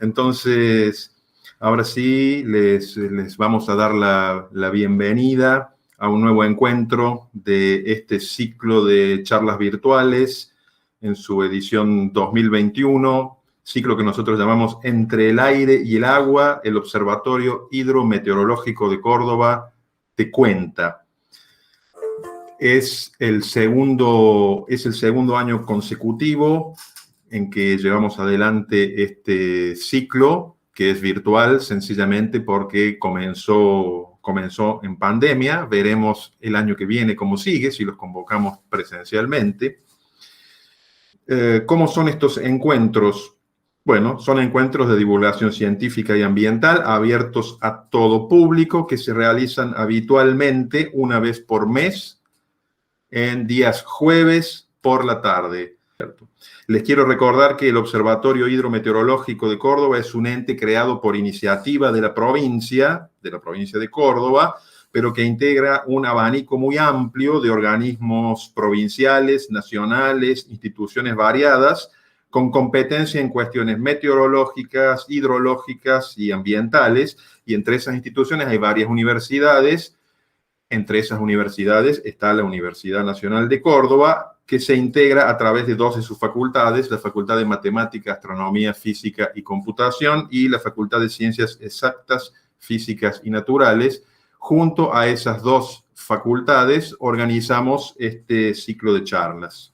Entonces, ahora sí, les vamos a dar la bienvenida a un nuevo encuentro de este ciclo de charlas virtuales en su edición 2021, ciclo que nosotros llamamos Entre el aire y el agua, el Observatorio Hidrometeorológico de Córdoba te cuenta. Es el segundo año consecutivo en que llevamos adelante este ciclo, que es virtual, sencillamente porque comenzó en pandemia. Veremos el año que viene cómo sigue, si los convocamos presencialmente. ¿Cómo son estos encuentros? Bueno, son encuentros de divulgación científica y ambiental abiertos a todo público que se realizan habitualmente una vez por mes en días jueves por la tarde. Les quiero recordar que el Observatorio Hidrometeorológico de Córdoba es un ente creado por iniciativa de la provincia de Córdoba, pero que integra un abanico muy amplio de organismos provinciales, nacionales, instituciones variadas, con competencia en cuestiones meteorológicas, hidrológicas y ambientales. Y entre esas instituciones hay varias universidades. Entre esas universidades está la Universidad Nacional de Córdoba, que se integra a través de dos de sus facultades, la Facultad de Matemática, Astronomía, Física y Computación y la Facultad de Ciencias Exactas, Físicas y Naturales. Junto a esas dos facultades organizamos este ciclo de charlas.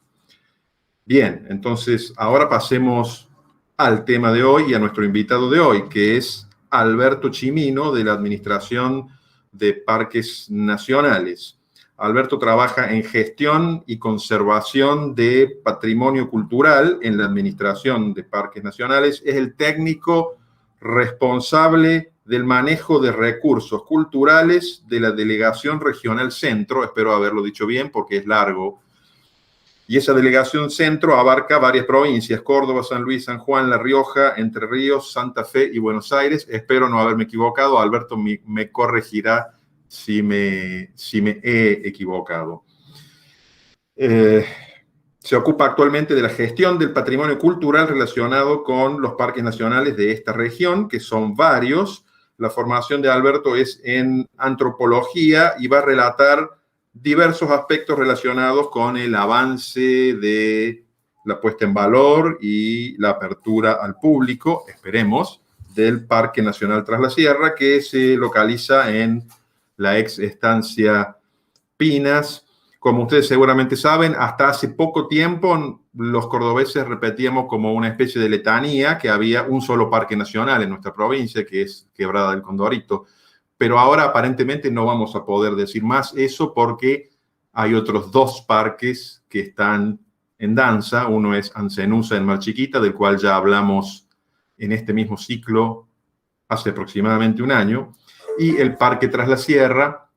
Bien, entonces ahora pasemos al tema de hoy y a nuestro invitado de hoy, que es Alberto Chimino, de la Administración de Parques Nacionales. Alberto trabaja en gestión y conservación de patrimonio cultural en la Administración de Parques Nacionales. Es el técnico responsable del manejo de recursos culturales de la Delegación Regional Centro. Espero haberlo dicho bien porque es largo. Y esa Delegación Centro abarca varias provincias: Córdoba, San Luis, San Juan, La Rioja, Entre Ríos, Santa Fe y Buenos Aires. Espero no haberme equivocado. Alberto me corregirá si me he equivocado. Se ocupa actualmente de la gestión del patrimonio cultural relacionado con los parques nacionales de esta región, que son varios. La formación de Alberto es en antropología y va a relatar diversos aspectos relacionados con el avance de la puesta en valor y la apertura al público, esperemos, del Parque Nacional Tras la Sierra, que se localiza en la ex estancia Pinas. Como ustedes seguramente saben, hasta hace poco tiempo los cordobeses repetíamos como una especie de letanía que había un solo parque nacional en nuestra provincia, que es Quebrada del Condorito. Pero ahora aparentemente no vamos a poder decir más eso porque hay otros dos parques que están en danza. Uno es Ancenusa en Mar Chiquita, del cual ya hablamos en este mismo ciclo hace aproximadamente un año, y el Parque Tras la Sierra,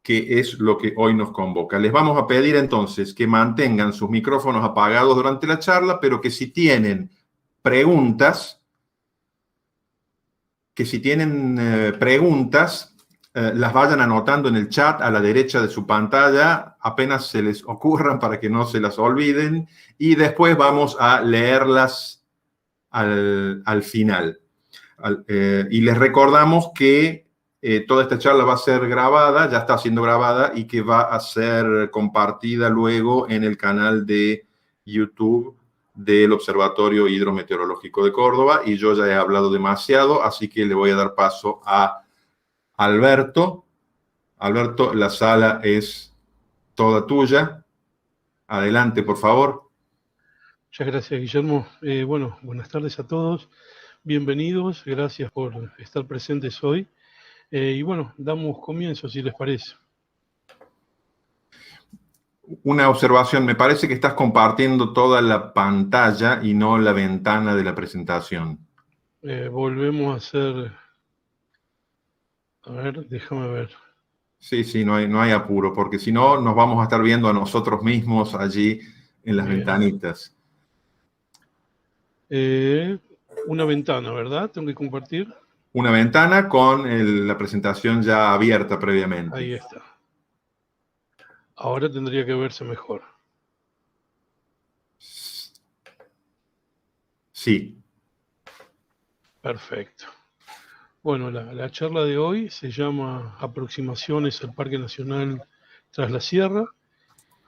que es lo que hoy nos convoca. Les vamos a pedir entonces que mantengan sus micrófonos apagados durante la charla, pero que si tienen preguntas, las vayan anotando en el chat a la derecha de su pantalla, apenas se les ocurran para que no se las olviden, y después vamos a leerlas al final. Y les recordamos que toda esta charla va a ser grabada, ya está siendo grabada, y que va a ser compartida luego en el canal de YouTube del Observatorio Hidrometeorológico de Córdoba. Y yo ya he hablado demasiado, así que le voy a dar paso a Alberto. Alberto, la sala es toda tuya. Adelante, por favor. Muchas gracias, Guillermo. Bueno, buenas tardes a todos. Bienvenidos, gracias por estar presentes hoy. Y bueno, damos comienzo, si les parece. Una observación, me parece que estás compartiendo toda la pantalla y no la ventana de la presentación. Volvemos a hacer... A ver, déjame ver. Sí, no hay apuro, porque si no nos vamos a estar viendo a nosotros mismos allí en las ventanitas. Una ventana, ¿verdad? ¿Tengo que compartir? Una ventana con la presentación ya abierta previamente. Ahí está. Ahora tendría que verse mejor. Sí. Perfecto. Bueno, la charla de hoy se llama Aproximaciones al Parque Nacional Tras la Sierra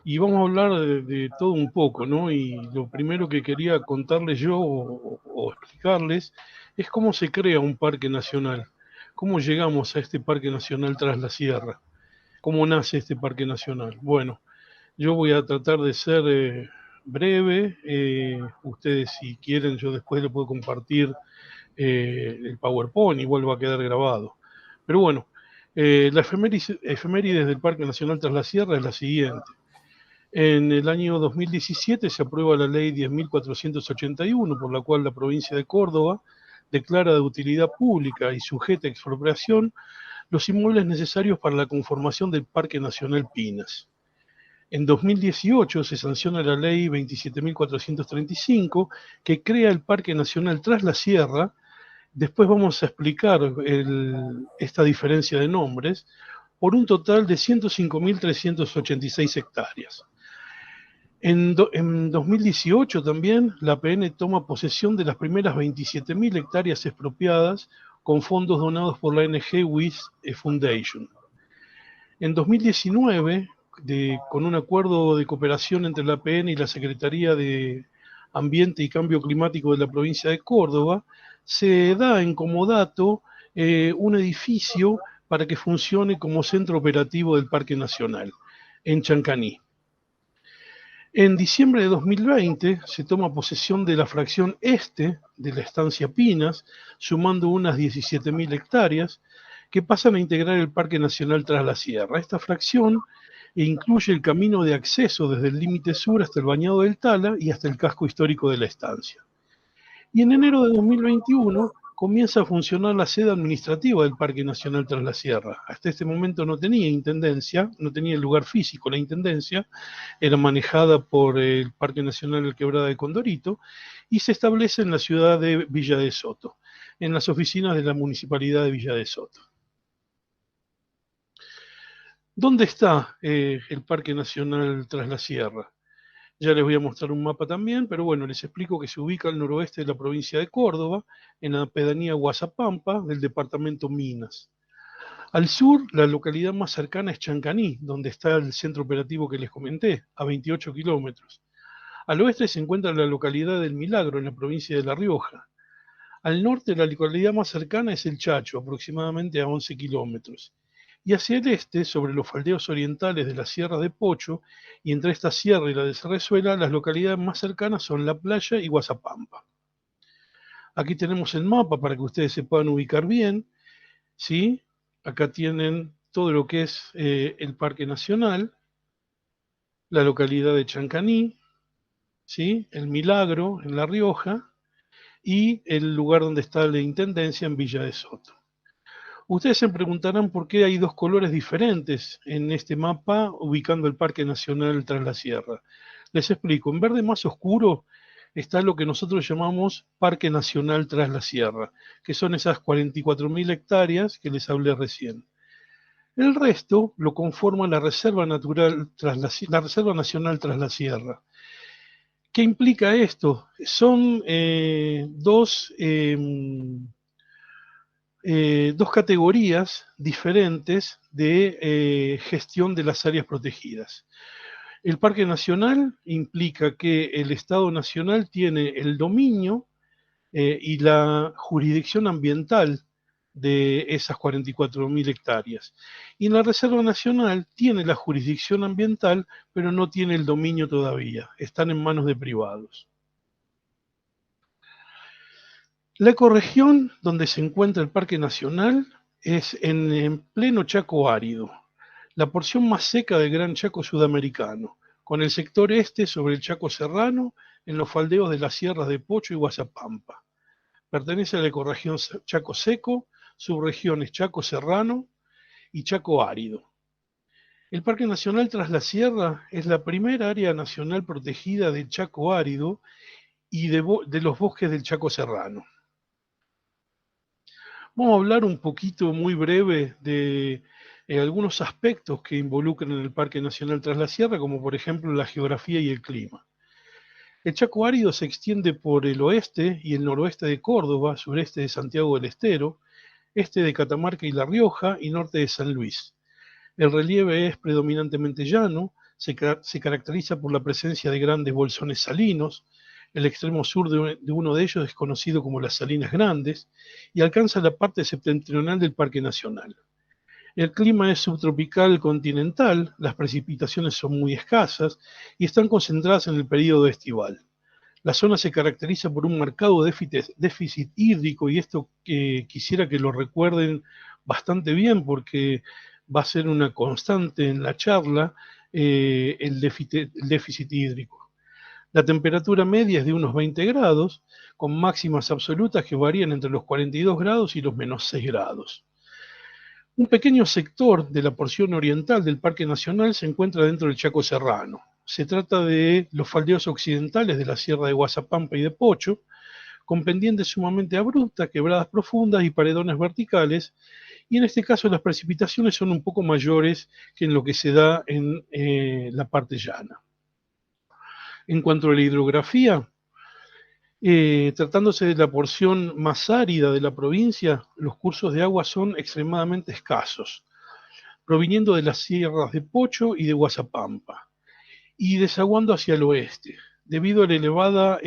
y vamos a hablar de todo un poco, ¿no? Y lo primero que quería contarles yo o explicarles es cómo se crea un parque nacional, cómo llegamos a este Parque Nacional Tras la Sierra, cómo nace este Parque Nacional. Bueno, yo voy a tratar de ser breve, ustedes si quieren yo después les puedo compartir el PowerPoint, igual va a quedar grabado. Pero bueno, la efemérides del Parque Nacional Tras la Sierra es la siguiente. En el año 2017 se aprueba la ley 10.481, por la cual la provincia de Córdoba declara de utilidad pública y sujeta a expropiación los inmuebles necesarios para la conformación del Parque Nacional Pinas. En 2018 se sanciona la ley 27.435 que crea el Parque Nacional Tras la Sierra. Después vamos a explicar esta diferencia de nombres por un total de 105.386 hectáreas. En 2018 también la APN toma posesión de las primeras 27.000 hectáreas expropiadas con fondos donados por la ONG WIS Foundation. En 2019, con un acuerdo de cooperación entre la APN y la Secretaría de Ambiente y Cambio Climático de la provincia de Córdoba, se da en comodato un edificio para que funcione como centro operativo del Parque Nacional, en Chancaní. En diciembre de 2020 se toma posesión de la fracción este de la estancia Pinas, sumando unas 17.000 hectáreas, que pasan a integrar el Parque Nacional Tras la Sierra. Esta fracción incluye el camino de acceso desde el límite sur hasta el Bañado del Tala y hasta el casco histórico de la estancia. Y en enero de 2021 comienza a funcionar la sede administrativa del Parque Nacional Tras la Sierra. Hasta este momento no tenía intendencia, no tenía el lugar físico la intendencia, era manejada por el Parque Nacional del Quebrada de Condorito y se establece en la ciudad de Villa de Soto, en las oficinas de la Municipalidad de Villa de Soto. ¿Dónde está el Parque Nacional Tras la Sierra? Ya les voy a mostrar un mapa también, pero bueno, les explico que se ubica al noroeste de la provincia de Córdoba, en la pedanía Guazapampa del departamento Minas. Al sur, la localidad más cercana es Chancaní, donde está el centro operativo que les comenté, a 28 kilómetros. Al oeste se encuentra la localidad del Milagro, en la provincia de La Rioja. Al norte, la localidad más cercana es El Chacho, aproximadamente a 11 kilómetros. Y hacia el este, sobre los faldeos orientales de la Sierra de Pocho, y entre esta sierra y la de Cerrezuela, las localidades más cercanas son La Playa y Guazapampa. Aquí tenemos el mapa para que ustedes se puedan ubicar bien, ¿sí? Acá tienen todo lo que es el Parque Nacional, la localidad de Chancaní, ¿sí? El Milagro en La Rioja y el lugar donde está la Intendencia en Villa de Soto. Ustedes se preguntarán por qué hay dos colores diferentes en este mapa ubicando el Parque Nacional Tras la Sierra. Les explico, en verde más oscuro está lo que nosotros llamamos Parque Nacional Tras la Sierra, que son esas 44.000 hectáreas que les hablé recién. El resto lo conforma la Reserva Nacional Tras la Sierra. ¿Qué implica esto? Son dos categorías diferentes de gestión de las áreas protegidas. El Parque Nacional implica que el Estado Nacional tiene el dominio y la jurisdicción ambiental de esas 44.000 hectáreas. Y en la Reserva Nacional tiene la jurisdicción ambiental, pero no tiene el dominio todavía. Están en manos de privados. La ecorregión donde se encuentra el Parque Nacional es en pleno Chaco árido, la porción más seca del Gran Chaco sudamericano, con el sector este sobre el Chaco Serrano, en los faldeos de las sierras de Pocho y Guazapampa. Pertenece a la ecorregión Chaco Seco, subregiones Chaco Serrano y Chaco Árido. El Parque Nacional Tras la Sierra es la primera área nacional protegida del Chaco Árido y de los bosques del Chaco Serrano. Vamos a hablar un poquito muy breve de algunos aspectos que involucran el Parque Nacional Tras la Sierra, como por ejemplo la geografía y el clima. El Chaco árido se extiende por el oeste y el noroeste de Córdoba, sureste de Santiago del Estero, este de Catamarca y La Rioja y norte de San Luis. El relieve es predominantemente llano, se caracteriza por la presencia de grandes bolsones salinos. El extremo sur de uno de ellos es conocido como las Salinas Grandes y alcanza la parte septentrional del Parque Nacional. El clima es subtropical continental, las precipitaciones son muy escasas y están concentradas en el periodo estival. La zona se caracteriza por un marcado déficit hídrico y esto quisiera que lo recuerden bastante bien porque va a ser una constante en la charla el déficit hídrico. La temperatura media es de unos 20 grados, con máximas absolutas que varían entre los 42 grados y los menos 6 grados. Un pequeño sector de la porción oriental del Parque Nacional se encuentra dentro del Chaco Serrano. Se trata de los faldeos occidentales de la sierra de Guazapampa y de Pocho, con pendientes sumamente abruptas, quebradas profundas y paredones verticales, y en este caso las precipitaciones son un poco mayores que en lo que se da en la parte llana. En cuanto a la hidrografía, tratándose de la porción más árida de la provincia, los cursos de agua son extremadamente escasos, proviniendo de las sierras de Pocho y de Guazapampa, y desaguando hacia el oeste, debido a la elevada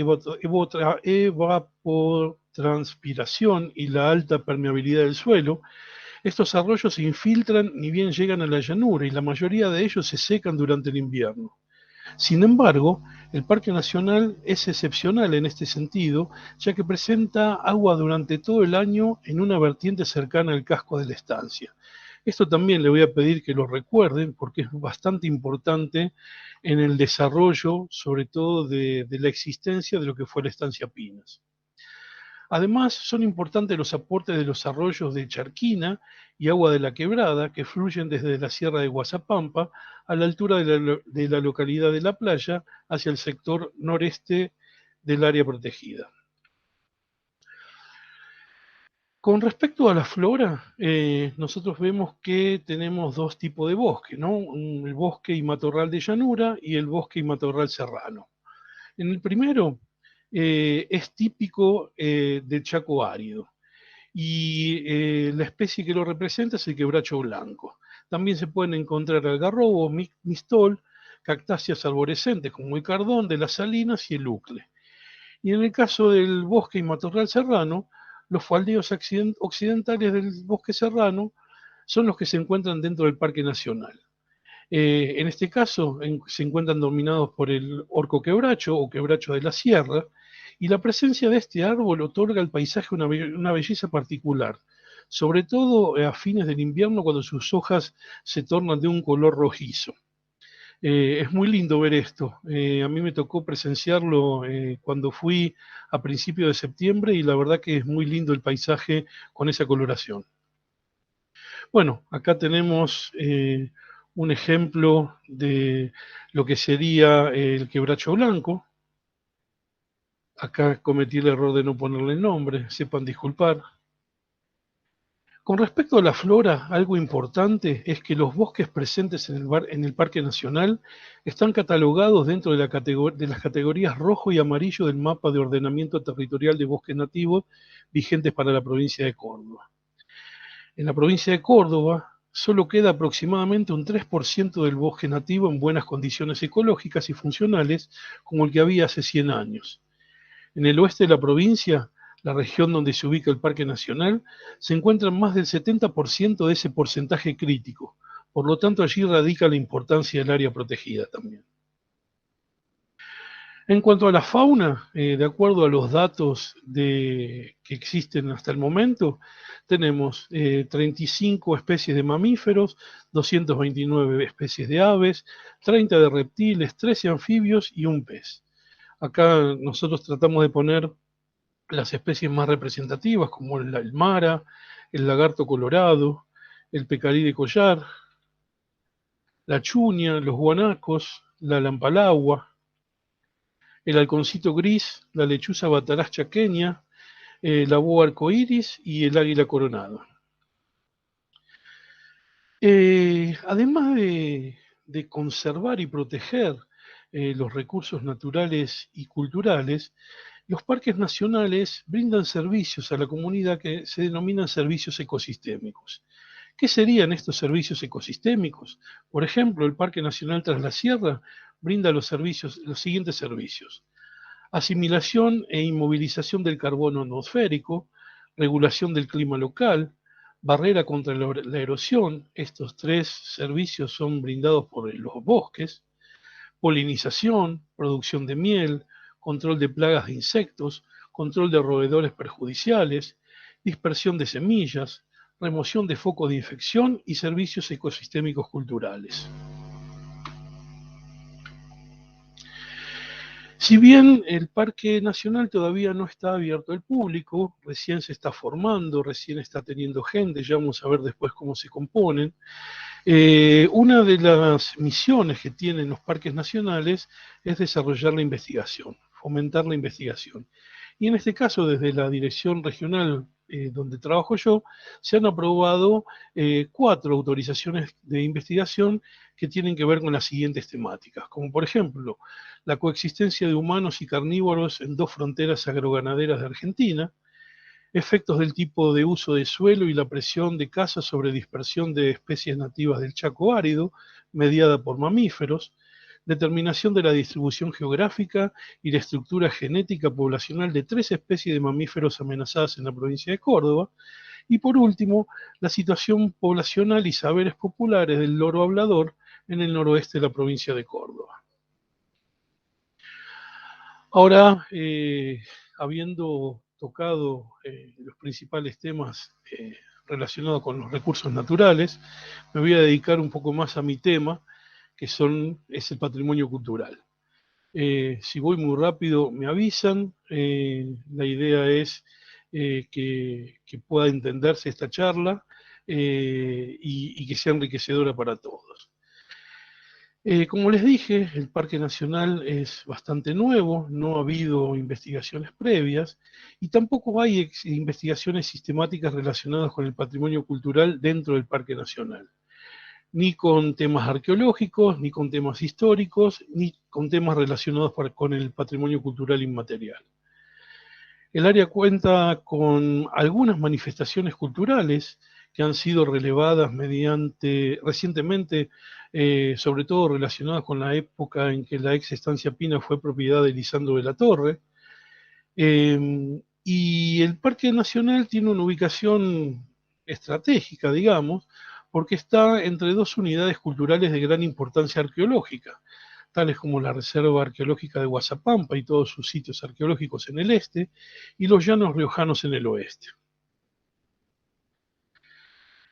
evapotranspiración y la alta permeabilidad del suelo. Estos arroyos se infiltran ni bien llegan a la llanura y la mayoría de ellos se secan durante el invierno. Sin embargo, el Parque Nacional es excepcional en este sentido, ya que presenta agua durante todo el año en una vertiente cercana al casco de la estancia. Esto también le voy a pedir que lo recuerden porque es bastante importante en el desarrollo, sobre todo de la existencia de lo que fue la estancia Pinas. Además, son importantes los aportes de los arroyos de Charquina y Agua de la Quebrada, que fluyen desde la sierra de Guazapampa a la altura de la localidad de La Playa hacia el sector noreste del área protegida. Con respecto a la flora, nosotros vemos que tenemos dos tipos de bosque, ¿no? El bosque y matorral de llanura y el bosque y matorral serrano. En el primero es típico del Chaco árido y la especie que lo representa es el quebracho blanco. También se pueden encontrar algarrobo, mistol, cactáceas arborescentes como el cardón de las salinas y el ucle. Y en el caso del bosque y matorral serrano, los faldeos occidentales del bosque serrano son los que se encuentran dentro del Parque Nacional. En este caso se encuentran dominados por el orco quebracho o quebracho de la sierra, y la presencia de este árbol otorga al paisaje una belleza particular, sobre todo a fines del invierno cuando sus hojas se tornan de un color rojizo. Es muy lindo ver esto. A mí me tocó presenciarlo cuando fui a principios de septiembre y la verdad que es muy lindo el paisaje con esa coloración. Bueno, acá tenemos un ejemplo de lo que sería el quebracho blanco. Acá cometí el error de no ponerle nombre, sepan disculpar. Con respecto a la flora, algo importante es que los bosques presentes en el Parque Nacional están catalogados dentro de las categorías rojo y amarillo del mapa de ordenamiento territorial de bosques nativos vigentes para la provincia de Córdoba. En la provincia de Córdoba solo queda aproximadamente un 3% del bosque nativo en buenas condiciones ecológicas y funcionales como el que había hace 100 años. En el oeste de la provincia, la región donde se ubica el Parque Nacional, se encuentran más del 70% de ese porcentaje crítico. Por lo tanto, allí radica la importancia del área protegida también. En cuanto a la fauna, de acuerdo a los datos que existen hasta el momento, tenemos 35 especies de mamíferos, 229 especies de aves, 30 de reptiles, 13 anfibios y un pez. Acá nosotros tratamos de poner las especies más representativas, como el aymara, el lagarto colorado, el pecarí de collar, la chuña, los guanacos, la lampalagua, el halconcito gris, la lechuza bataraz chaqueña, la boa arcoíris y el águila coronado. Además de conservar y proteger los recursos naturales y culturales, los parques nacionales brindan servicios a la comunidad que se denominan servicios ecosistémicos. ¿Qué serían estos servicios ecosistémicos? Por ejemplo, el Parque Nacional Tras la Sierra brinda los siguientes servicios: asimilación e inmovilización del carbono atmosférico, regulación del clima local, barrera contra la erosión. Estos tres servicios son brindados por los bosques: polinización, producción de miel, control de plagas de insectos, control de roedores perjudiciales, dispersión de semillas, remoción de focos de infección y servicios ecosistémicos culturales. Si bien el Parque Nacional todavía no está abierto al público, recién se está formando, recién está teniendo gente, ya vamos a ver después cómo se componen, una de las misiones que tienen los parques nacionales es desarrollar la investigación, fomentar la investigación. Y en este caso, desde la dirección regional donde trabajo yo, se han aprobado 4 autorizaciones de investigación que tienen que ver con las siguientes temáticas, como por ejemplo, la coexistencia de humanos y carnívoros en 2 fronteras agroganaderas de Argentina, efectos del tipo de uso de suelo y la presión de caza sobre dispersión de especies nativas del Chaco árido, mediada por mamíferos, determinación de la distribución geográfica y la estructura genética poblacional de 3 especies de mamíferos amenazadas en la provincia de Córdoba, y por último, la situación poblacional y saberes populares del loro hablador en el noroeste de la provincia de Córdoba. Ahora, habiendo tocado los principales temas relacionados con los recursos naturales, me voy a dedicar un poco más a mi tema, que es el patrimonio cultural. Si voy muy rápido, me avisan. La idea es que pueda entenderse esta charla y que sea enriquecedora para todos. Como les dije, el Parque Nacional es bastante nuevo, no ha habido investigaciones previas y tampoco hay investigaciones sistemáticas relacionadas con el patrimonio cultural dentro del Parque Nacional, ni con temas arqueológicos, ni con temas históricos, ni con temas relacionados con el patrimonio cultural inmaterial. El área cuenta con algunas manifestaciones culturales que han sido relevadas recientemente, sobre todo relacionadas con la época en que la ex estancia Pina fue propiedad de Lisandro de la Torre. Y el Parque Nacional tiene una ubicación estratégica, digamos, porque está entre 2 unidades culturales de gran importancia arqueológica, tales como la Reserva Arqueológica de Guazapampa y todos sus sitios arqueológicos en el este, y los Llanos Riojanos en el oeste.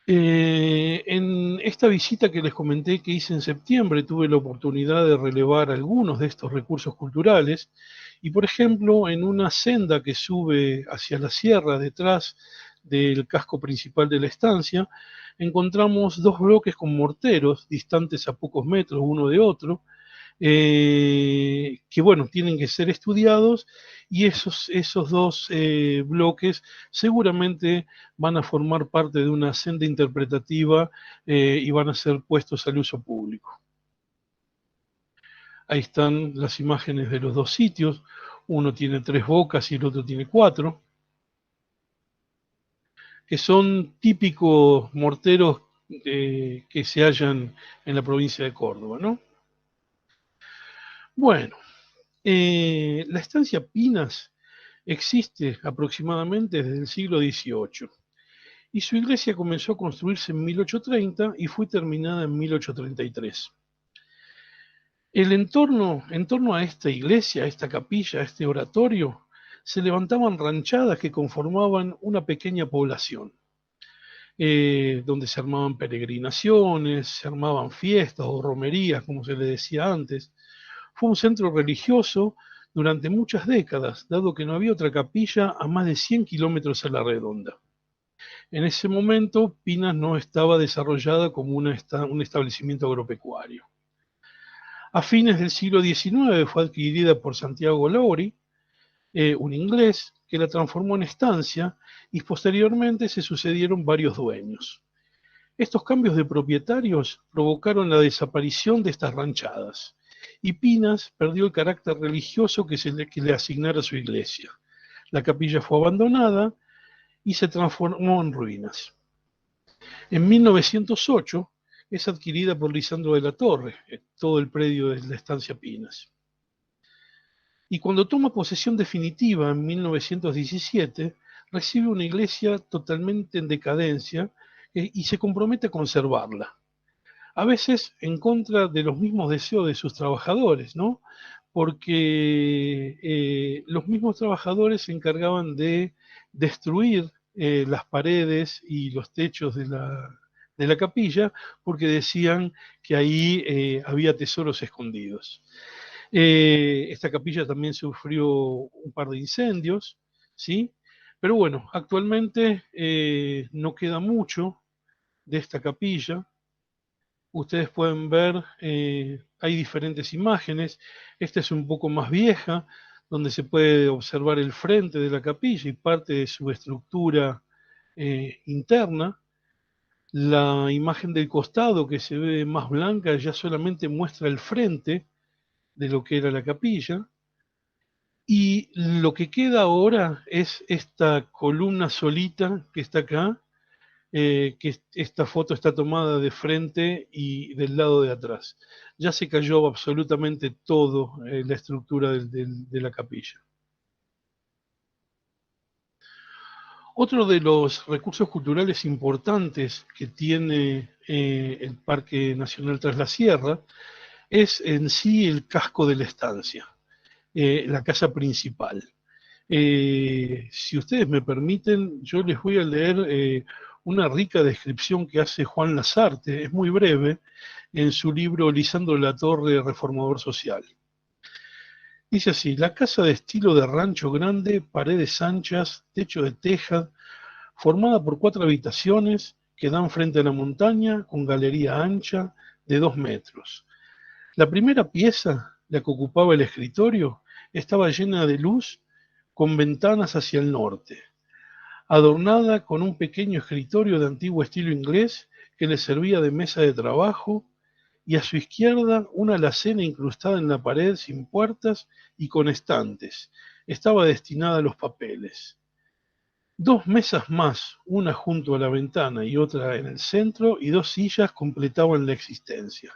En esta visita que les comenté que hice en septiembre, tuve la oportunidad de relevar algunos de estos recursos culturales, y por ejemplo, en una senda que sube hacia la sierra detrás del casco principal de la estancia, encontramos 2 bloques con morteros, distantes a pocos metros uno de otro, que bueno, tienen que ser estudiados, y esos 2 bloques seguramente van a formar parte de una senda interpretativa y van a ser puestos al uso público. Ahí están las imágenes de los 2 sitios, uno tiene 3 bocas y el otro tiene 4, que son típicos morteros que se hallan en la provincia de Córdoba, ¿no? Bueno, la estancia Pinas existe aproximadamente desde el siglo XVIII y su iglesia comenzó a construirse en 1830 y fue terminada en 1833. En torno a esta iglesia, a esta capilla, a este oratorio, se levantaban ranchadas que conformaban una pequeña población, donde se armaban peregrinaciones, se armaban fiestas o romerías, como se le decía antes. Fue un centro religioso durante muchas décadas, dado que no había otra capilla a más de 100 kilómetros a la redonda. En ese momento, Pinas no estaba desarrollada como un establecimiento agropecuario. A fines del siglo XIX fue adquirida por Santiago Lowry, un inglés, que la transformó en estancia, y posteriormente se sucedieron varios dueños. Estos cambios de propietarios provocaron la desaparición de estas ranchadas, y Pinas perdió el carácter religioso que le asignara su iglesia. La capilla fue abandonada y se transformó en ruinas. En 1908 es adquirida por Lisandro de la Torre, todo el predio de la estancia Pinas. Y cuando toma posesión definitiva en 1917, recibe una iglesia totalmente en decadencia y se compromete a conservarla. A veces en contra de los mismos deseos de sus trabajadores, ¿no? Porque los mismos trabajadores se encargaban de destruir las paredes y los techos de la capilla, porque decían que ahí había tesoros escondidos. Esta capilla también sufrió un par de incendios, ¿sí? Pero bueno, actualmente no queda mucho de esta capilla. Ustedes pueden ver, hay diferentes imágenes. Esta es un poco más vieja, donde se puede observar el frente de la capilla y parte de su estructura interna. La imagen del costado, que se ve más blanca, ya solamente muestra el frente de lo que era la capilla. Y lo que queda ahora es esta columna solita que está acá, que esta foto está tomada de frente y del lado de atrás. Ya se cayó absolutamente todo la estructura de la capilla. Otro de los recursos culturales importantes que tiene el Parque Nacional Tras la Sierra es en sí el casco de la estancia, la casa principal. Si ustedes me permiten, yo les voy a leer una rica descripción que hace Juan Lasarte, es muy breve, en su libro Lisandro de la Torre, Reformador Social. Dice así: la casa de estilo de rancho grande, paredes anchas, techo de teja, formada por 4 habitaciones que dan frente a la montaña, con galería ancha de 2 metros. La primera pieza, la que ocupaba el escritorio, estaba llena de luz con ventanas hacia el norte, adornada con un pequeño escritorio de antiguo estilo inglés que le servía de mesa de trabajo, y a su izquierda una alacena incrustada en la pared sin puertas y con estantes. Estaba destinada a los papeles. 2 mesas más, una junto a la ventana y otra en el centro, y 2 sillas completaban la existencia.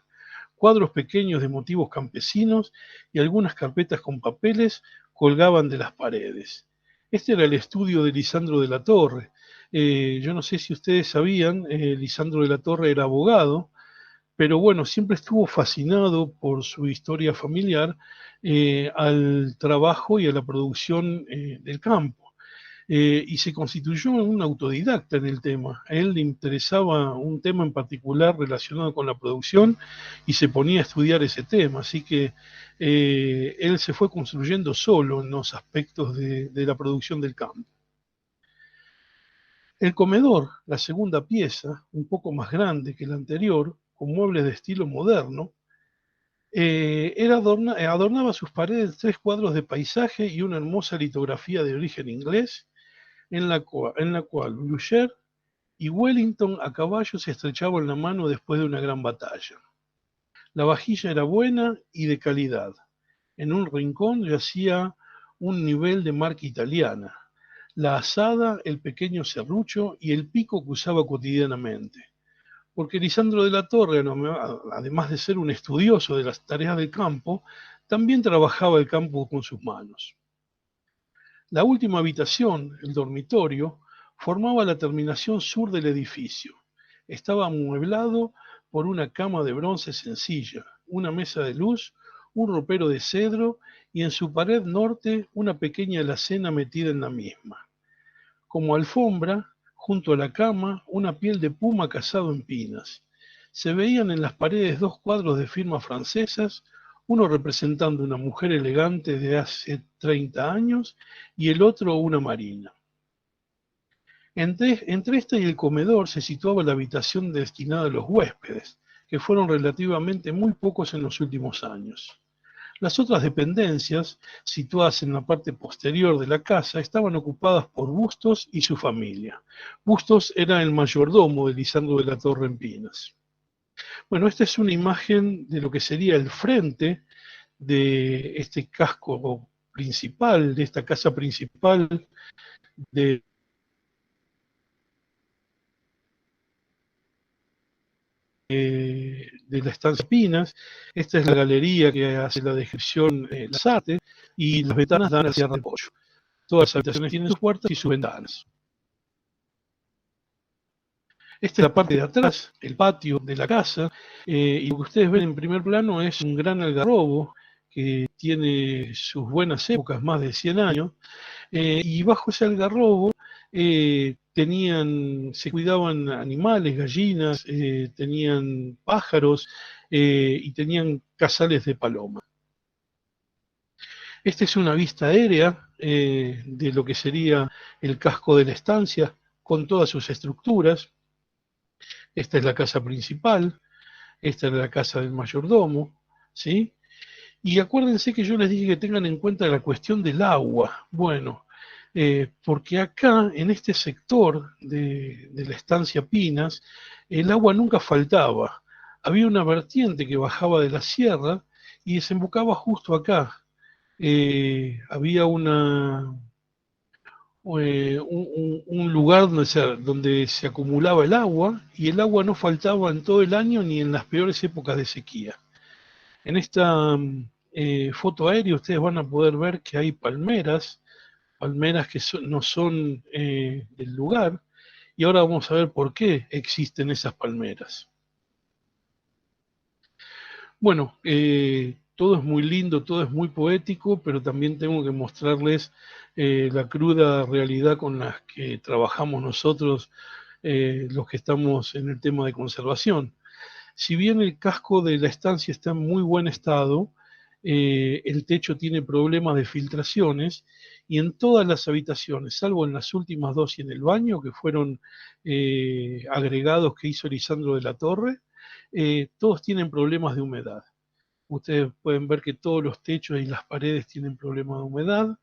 Cuadros pequeños de motivos campesinos y algunas carpetas con papeles colgaban de las paredes. Este era el estudio de Lisandro de la Torre. Yo no sé si ustedes sabían, Lisandro de la Torre era abogado, pero bueno, siempre estuvo fascinado por su historia familiar, al trabajo y a la producción del campo. Y se constituyó un autodidacta en el tema. A él le interesaba un tema en particular relacionado con la producción y se ponía a estudiar ese tema. Así que él se fue construyendo solo en los aspectos de la producción del campo. El comedor, la segunda pieza, un poco más grande que la anterior, con muebles de estilo moderno, adornaba sus paredes 3 cuadros de paisaje y una hermosa litografía de origen inglés, en la cual Blücher y Wellington a caballo se estrechaban la mano después de una gran batalla. La vajilla era buena y de calidad. En un rincón yacía un nivel de marca italiana, la azada, el pequeño serrucho y el pico que usaba cotidianamente. Porque Lisandro de la Torre, además de ser un estudioso de las tareas del campo, también trabajaba el campo con sus manos. La última habitación, el dormitorio, formaba la terminación sur del edificio. Estaba amueblado por una cama de bronce sencilla, una mesa de luz, un ropero de cedro y en su pared norte una pequeña alacena metida en la misma. Como alfombra, junto a la cama, una piel de puma cazado en pinas. Se veían en las paredes 2 cuadros de firmas francesas, uno representando una mujer elegante de hace 30 años y el otro una marina. Entre esta y el comedor se situaba la habitación destinada a los huéspedes, que fueron relativamente muy pocos en los últimos años. Las otras dependencias, situadas en la parte posterior de la casa, estaban ocupadas por Bustos y su familia. Bustos era el mayordomo de Lisandro de la Torre en Pinas. Bueno, esta es una imagen de lo que sería el frente de este casco principal, de esta casa principal de de la estancia Pinas. Esta es la galería que hace la descripción, las artes, y las ventanas dan a la Sierra del Pollo. Todas las habitaciones tienen sus puertas y sus ventanas. Esta es la parte de atrás, el patio de la casa, y lo que ustedes ven en primer plano es un gran algarrobo que tiene sus buenas épocas, más de 100 años, y bajo ese algarrobo se cuidaban animales, gallinas, tenían pájaros y tenían casales de paloma. Esta es una vista aérea de lo que sería el casco de la estancia con todas sus estructuras. Esta es la casa principal, esta es la casa del mayordomo, ¿sí? Y acuérdense que yo les dije que tengan en cuenta la cuestión del agua. Bueno, porque acá, en este sector de la estancia Pinas, el agua nunca faltaba. Había una vertiente que bajaba de la sierra y desembocaba justo acá. Había un lugar donde se acumulaba el agua y el agua no faltaba en todo el año ni en las peores épocas de sequía. En esta foto aérea ustedes van a poder ver que hay palmeras que no son del lugar, y ahora vamos a ver por qué existen esas palmeras. Bueno, todo es muy lindo, todo es muy poético, pero también tengo que mostrarles la cruda realidad con la que trabajamos nosotros, los que estamos en el tema de conservación. Si bien el casco de la estancia está en muy buen estado, el techo tiene problemas de filtraciones y en todas las habitaciones, salvo en las últimas dos y en el baño, que fueron agregados que hizo Lisandro de la Torre, todos tienen problemas de humedad. Ustedes pueden ver que todos los techos y las paredes tienen problemas de humedad.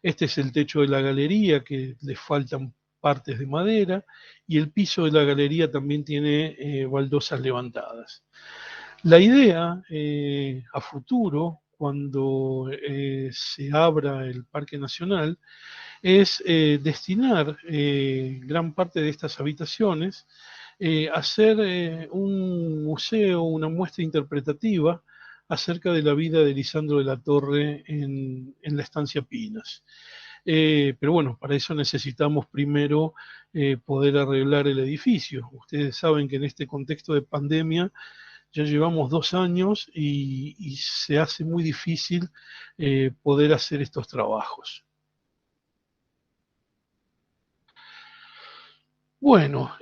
Este es el techo de la galería, que le faltan partes de madera, y el piso de la galería también tiene baldosas levantadas. La idea a futuro, cuando se abra el Parque Nacional, es destinar gran parte de estas habitaciones a hacer un museo, una muestra interpretativa acerca de la vida de Lisandro de la Torre en la estancia Pinas. Pero bueno, para eso necesitamos primero poder arreglar el edificio. Ustedes saben que en este contexto de pandemia ya llevamos 2 años y se hace muy difícil poder hacer estos trabajos. Bueno,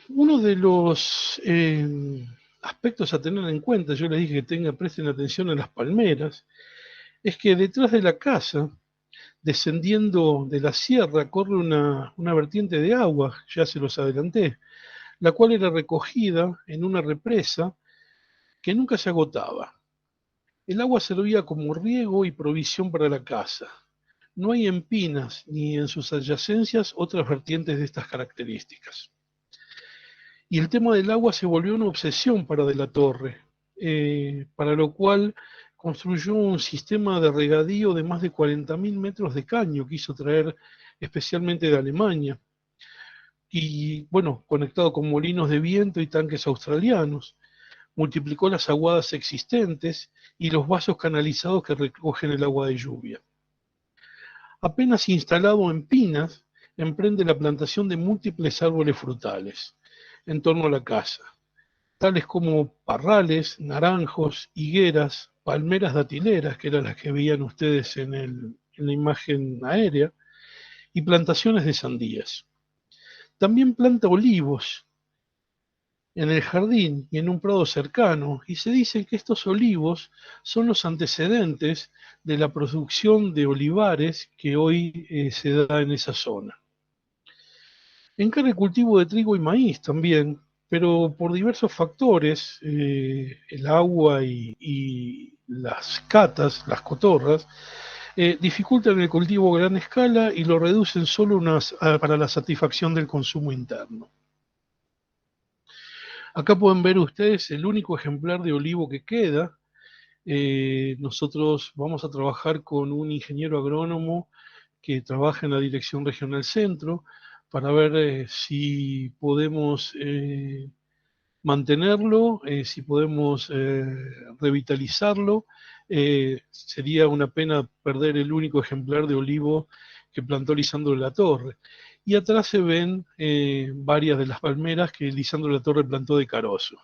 uno de los aspectos a tener en cuenta, yo les dije que presten atención a las palmeras, es que detrás de la casa, descendiendo de la sierra, corre una vertiente de agua, ya se los adelanté, la cual era recogida en una represa que nunca se agotaba. El agua servía como riego y provisión para la casa. No hay en Pinas ni en sus adyacencias otras vertientes de estas características. Y el tema del agua se volvió una obsesión para De la Torre, para lo cual construyó un sistema de regadío de más de 40.000 metros de caño que hizo traer especialmente de Alemania, y bueno, conectado con molinos de viento y tanques australianos. Multiplicó las aguadas existentes y los vasos canalizados que recogen el agua de lluvia. Apenas instalado en Pinas, emprende la plantación de múltiples árboles frutales en torno a la casa, tales como parrales, naranjos, higueras, palmeras datileras, que eran las que veían ustedes en la imagen aérea, y plantaciones de sandías. También planta olivos en el jardín y en un prado cercano, y se dice que estos olivos son los antecedentes de la producción de olivares que hoy se da en esa zona. Encarga el cultivo de trigo y maíz también, pero por diversos factores, el agua y las catas, las cotorras, dificultan el cultivo a gran escala y lo reducen solo para la satisfacción del consumo interno. Acá pueden ver ustedes el único ejemplar de olivo que queda. nosotros vamos a trabajar con un ingeniero agrónomo que trabaja en la Dirección Regional Centro para ver si podemos mantenerlo, si podemos revitalizarlo. Sería una pena perder el único ejemplar de olivo que plantó Lisandro de la Torre. Y atrás se ven varias de las palmeras que Lisandro de la Torre plantó de Carozo.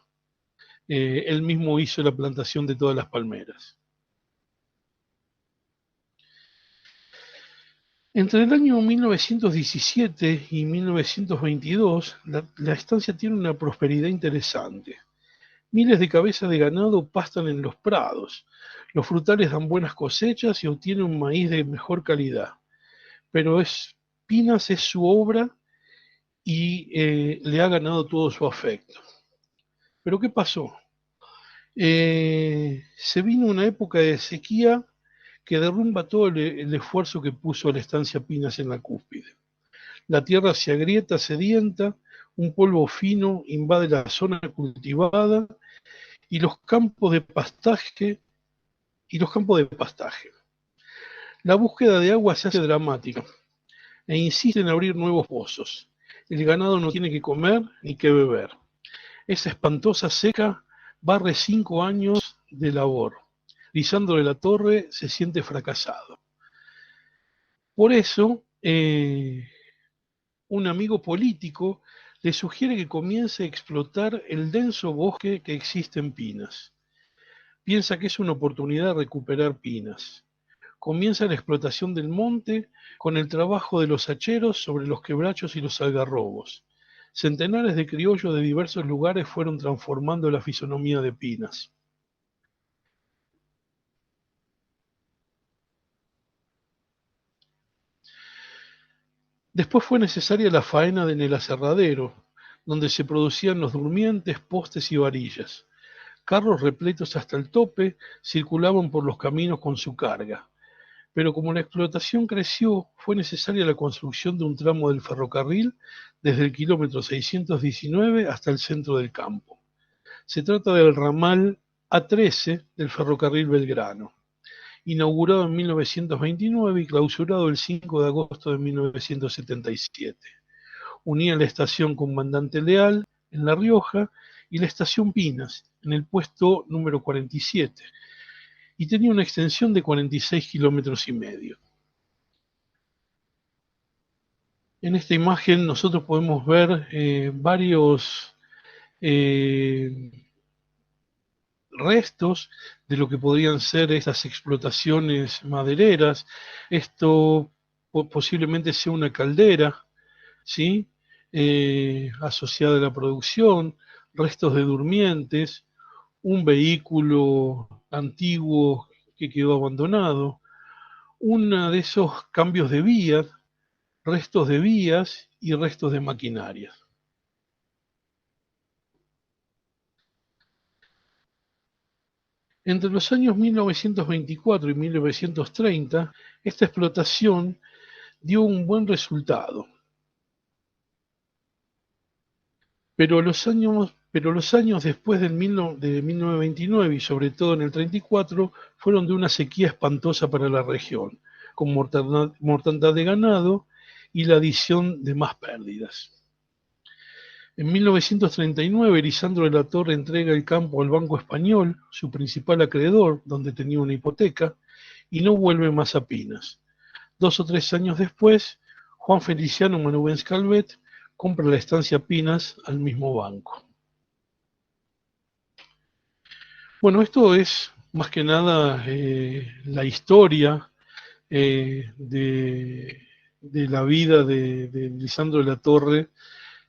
Él mismo hizo la plantación de todas las palmeras. Entre el año 1917 y 1922, la estancia tiene una prosperidad interesante. Miles de cabezas de ganado pastan en los prados. Los frutales dan buenas cosechas y obtienen un maíz de mejor calidad. Pero Pinas es su obra y le ha ganado todo su afecto. ¿Pero qué pasó? Se vino una época de sequía que derrumba todo el esfuerzo que puso la estancia Pinas en la cúspide. La tierra se agrieta sedienta, un polvo fino invade la zona cultivada y los campos de pastaje. La búsqueda de agua se hace dramática e insiste en abrir nuevos pozos. El ganado no tiene que comer ni que beber. Esa espantosa seca barre 5 años de labor. Lisandro de la Torre se siente fracasado. Por eso, un amigo político le sugiere que comience a explotar el denso bosque que existe en Pinas. Piensa que es una oportunidad de recuperar Pinas. Comienza la explotación del monte con el trabajo de los hacheros sobre los quebrachos y los algarrobos. Centenares de criollos de diversos lugares fueron transformando la fisonomía de Pinas. Después fue necesaria la faena en el aserradero, donde se producían los durmientes, postes y varillas. Carros repletos hasta el tope circulaban por los caminos con su carga. Pero como la explotación creció, fue necesaria la construcción de un tramo del ferrocarril desde el kilómetro 619 hasta el centro del campo. Se trata del ramal A13 del ferrocarril Belgrano, inaugurado en 1929 y clausurado el 5 de agosto de 1977. Unía la estación Comandante Leal, en La Rioja, y la estación Pinas, en el puesto número 47, y tenía una extensión de 46 kilómetros y medio. En esta imagen nosotros podemos ver varios restos de lo que podrían ser estas explotaciones madereras. Esto posiblemente sea una caldera, ¿sí? Asociada a la producción, restos de durmientes, un vehículo antiguo que quedó abandonado, uno de esos cambios de vías, restos de vías y restos de maquinarias. Entre los años 1924 y 1930, esta explotación dio un buen resultado. Pero los años después de 1929 y sobre todo en el 34 fueron de una sequía espantosa para la región, con mortandad de ganado y la adición de más pérdidas. En 1939, Lisandro de la Torre entrega el campo al Banco Español, su principal acreedor, donde tenía una hipoteca, y no vuelve más a Pinas. 2 o 3 años después, Juan Feliciano Manubens Calvet compra la estancia Pinas al mismo banco. Bueno, esto es más que nada la historia de la vida de Lisandro de la Torre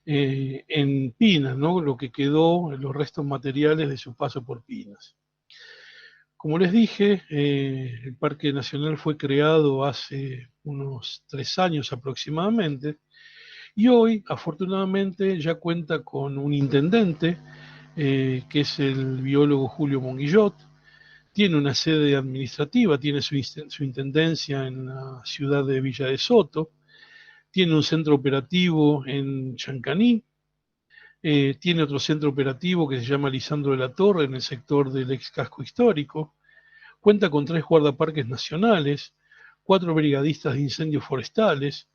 en Pinas, ¿no? Lo que quedó, los restos materiales de su paso por Pinas. Como les dije, el Parque Nacional fue creado hace unos 3 años aproximadamente, y hoy, afortunadamente, ya cuenta con un intendente, que es el biólogo Julio Monguillot. Tiene una sede administrativa, tiene su intendencia en la ciudad de Villa de Soto, tiene un centro operativo en Chancaní, tiene otro centro operativo que se llama Lisandro de la Torre en el sector del ex casco histórico, Cuenta con 3 guardaparques nacionales, 4 brigadistas de incendios forestales,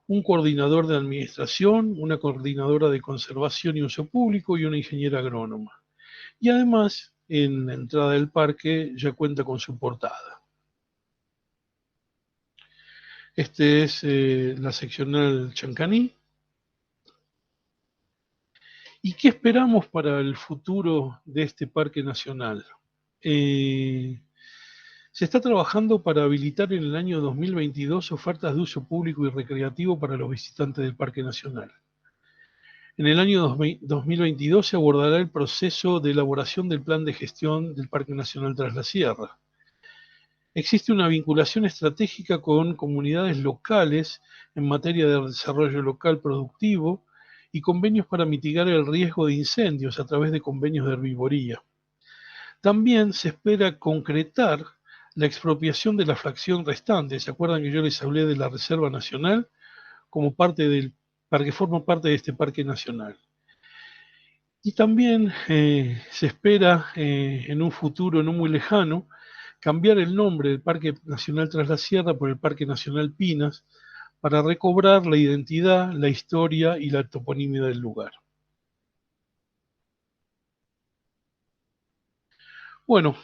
un coordinador de administración, una coordinadora de conservación y uso público y una ingeniera agrónoma. Y además, en la entrada del parque ya cuenta con su portada. Este es la seccional Chancaní. ¿Y qué esperamos para el futuro de este parque nacional? Se está trabajando para habilitar en el año 2022 ofertas de uso público y recreativo para los visitantes del Parque Nacional. En el año 2022 se abordará el proceso de elaboración del plan de gestión del Parque Nacional Tras la Sierra. Existe una vinculación estratégica con comunidades locales en materia de desarrollo local productivo y convenios para mitigar el riesgo de incendios a través de convenios de herbivoría. También se espera concretar la expropiación de la fracción restante. ¿Se acuerdan que yo les hablé de la Reserva Nacional como parte para que forma parte de este Parque Nacional? Y también se espera en un futuro no muy lejano cambiar el nombre del Parque Nacional Tras la Sierra por el Parque Nacional Pinas para recobrar la identidad, la historia y la toponimia del lugar. Bueno,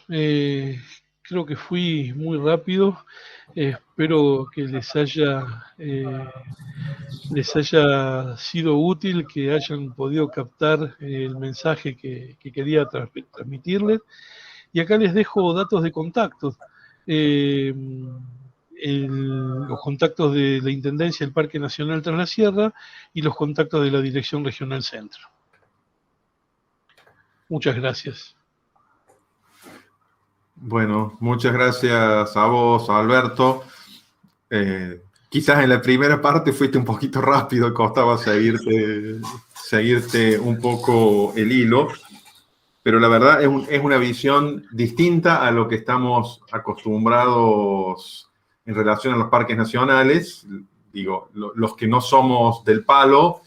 creo que fui muy rápido. Espero que les haya sido útil, que hayan podido captar el mensaje que quería transmitirles. Y acá les dejo datos de contacto. Los contactos de la Intendencia del Parque Nacional Tras la Sierra y los contactos de la Dirección Regional Centro. Muchas gracias. Bueno, muchas gracias a vos, Alberto. Quizás en la primera parte fuiste un poquito rápido, costaba seguirte un poco el hilo, pero la verdad es una visión distinta a lo que estamos acostumbrados en relación a los parques nacionales. Digo, los que no somos del palo,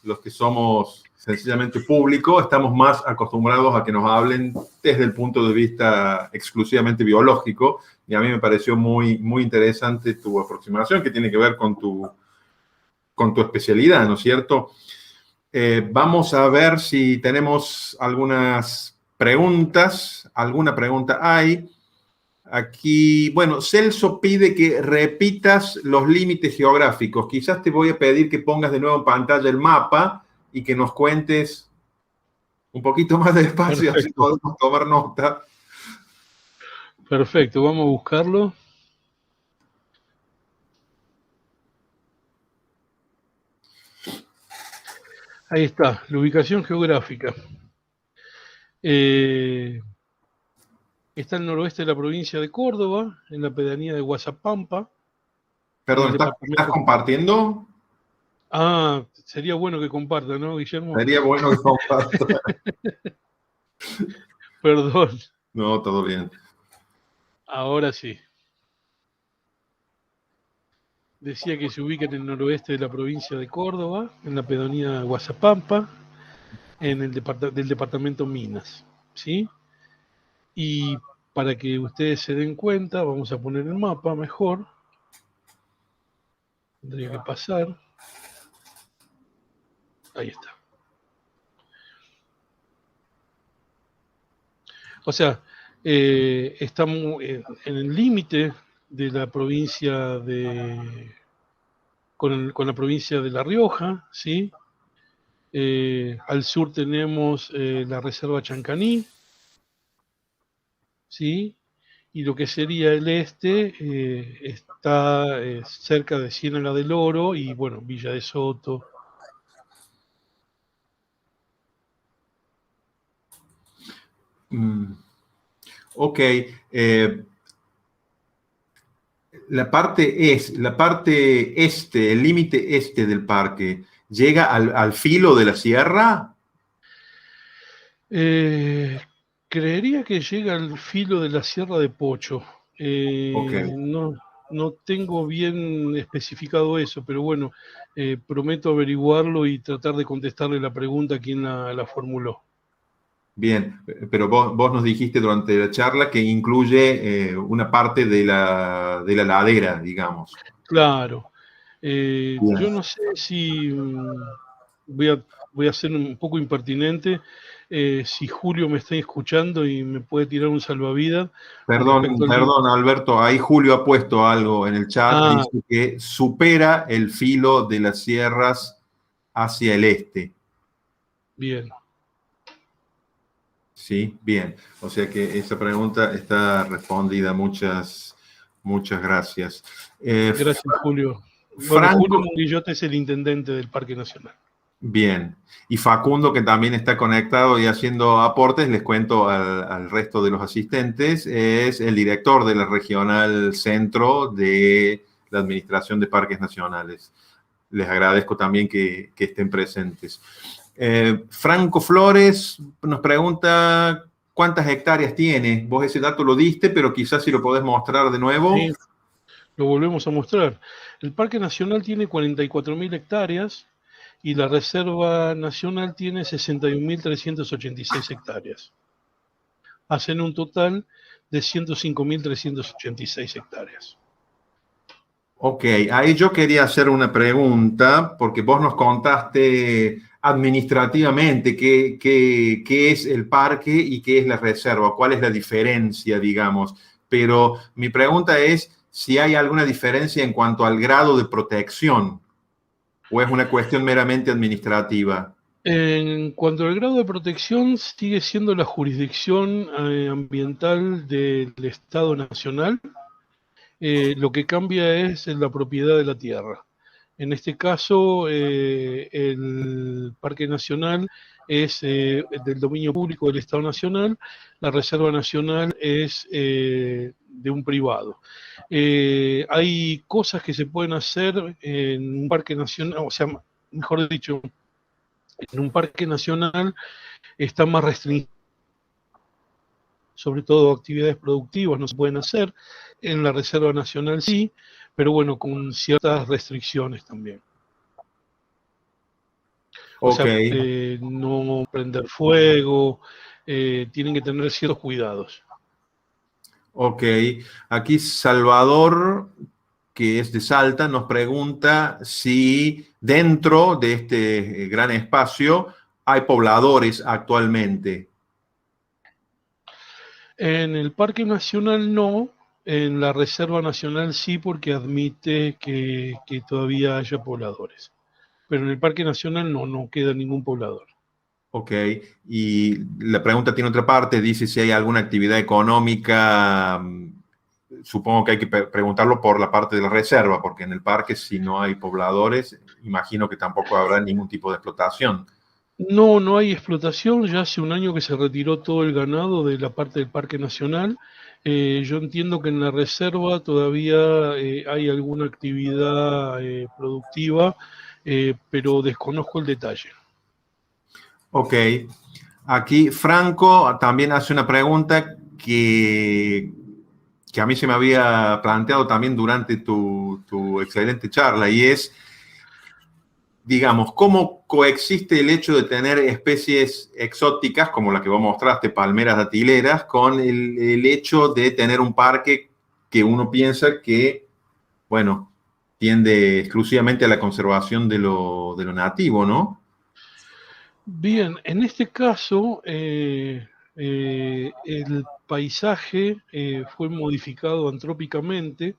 los que somos sencillamente público, estamos más acostumbrados a que nos hablen desde el punto de vista exclusivamente biológico, y a mí me pareció muy, muy interesante tu aproximación, que tiene que ver con tu especialidad, ¿no es cierto? Vamos a ver si tenemos algunas preguntas. ¿Alguna pregunta hay? Aquí, bueno, Celso pide que repitas los límites geográficos. Quizás te voy a pedir que pongas de nuevo en pantalla el mapa y que nos cuentes un poquito más despacio, así podemos tomar nota. Perfecto, vamos a buscarlo. Ahí está, la ubicación geográfica. Está al noroeste de la provincia de Córdoba, en la pedanía de Guazapampa. Perdón, ¿estás compartiendo? Ah, sería bueno que comparta, ¿no, Guillermo? Sería bueno que comparta. Perdón. No, todo bien. Ahora sí. Decía que se ubica en el noroeste de la provincia de Córdoba, en la pedanía de Guazapampa, del departamento Minas, ¿sí? Y para que ustedes se den cuenta, vamos a poner el mapa mejor. Tendría que pasar. Ahí está. O sea, estamos en el límite de la provincia con la provincia de La Rioja, ¿sí? Al sur tenemos la Reserva Chancaní, ¿sí? Y lo que sería el este está cerca de Ciénaga del Oro y, bueno, Villa de Soto. Ok. La parte este, el límite este del parque, ¿llega al filo de la sierra? Creería que llega al filo de la Sierra de Pocho. Okay. No tengo bien especificado eso, pero bueno, prometo averiguarlo y tratar de contestarle la pregunta a quien la formuló. Bien, pero vos nos dijiste durante la charla que incluye una parte de la ladera, digamos. Claro. Bien. Yo no sé si voy a, voy a ser un poco impertinente, si Julio me está escuchando y me puede tirar un salvavidas con respecto Perdón, al libro. perdón, Alberto, ahí Julio ha puesto algo en el chat, Ah, dice que supera el filo de las sierras hacia el este. bien. Sí, bien. O sea que esa pregunta está respondida. Muchas gracias. Gracias, Julio. Bueno, Julio Franco, Monguillote es el intendente del Parque Nacional. bien. Y Facundo, que también está conectado y haciendo aportes, les cuento al resto de los asistentes, es el director de la Regional Centro de la Administración de Parques Nacionales. Les agradezco también que estén presentes. Franco Flores nos pregunta cuántas hectáreas tiene. Vos ese dato lo diste, pero quizás si lo podés mostrar de nuevo. Sí, lo volvemos a mostrar. El Parque Nacional tiene 44.000 hectáreas y la Reserva Nacional tiene 61.386 hectáreas. Hacen un total de 105.386 hectáreas. Ok, ahí yo quería hacer una pregunta, porque vos nos contaste administrativamente qué es el parque y qué es la reserva, cuál es la diferencia, digamos. Pero mi pregunta es si hay alguna diferencia en cuanto al grado de protección o es una cuestión meramente administrativa. En cuanto al grado de protección, sigue siendo la jurisdicción ambiental del Estado Nacional. Lo que cambia es la propiedad de la tierra. En este caso, el Parque Nacional es del dominio público del Estado Nacional, la Reserva Nacional es de un privado. Hay cosas que se pueden hacer en un parque nacional, o sea, mejor dicho, en un parque nacional está más restringido, sobre todo actividades productivas no se pueden hacer, en la Reserva Nacional sí, pero bueno, con ciertas restricciones también. O Ok, sea, no prender fuego, tienen que tener ciertos cuidados. ok. Aquí Salvador, que es de Salta, nos pregunta si dentro de este gran espacio hay pobladores actualmente. En el Parque Nacional no, en la Reserva Nacional sí, porque admite que todavía haya pobladores. Pero en el Parque Nacional no queda ningún poblador. Ok, y la pregunta tiene otra parte, dice si hay alguna actividad económica, supongo que hay que preguntarlo por la parte de la reserva, porque en el parque si no hay pobladores, imagino que tampoco habrá ningún tipo de explotación. No hay explotación, ya hace un año que se retiró todo el ganado de la parte del Parque Nacional. Yo entiendo que en la reserva todavía hay alguna actividad productiva, pero desconozco el detalle. Ok, aquí Franco también hace una pregunta que a mí se me había planteado también durante tu excelente charla y es, digamos, cómo coexiste el hecho de tener especies exóticas, como la que vos mostraste, palmeras datileras, con el hecho de tener un parque que uno piensa que, bueno, tiende exclusivamente a la conservación de lo nativo, ¿no? Bien, en este caso, el paisaje fue modificado antrópicamente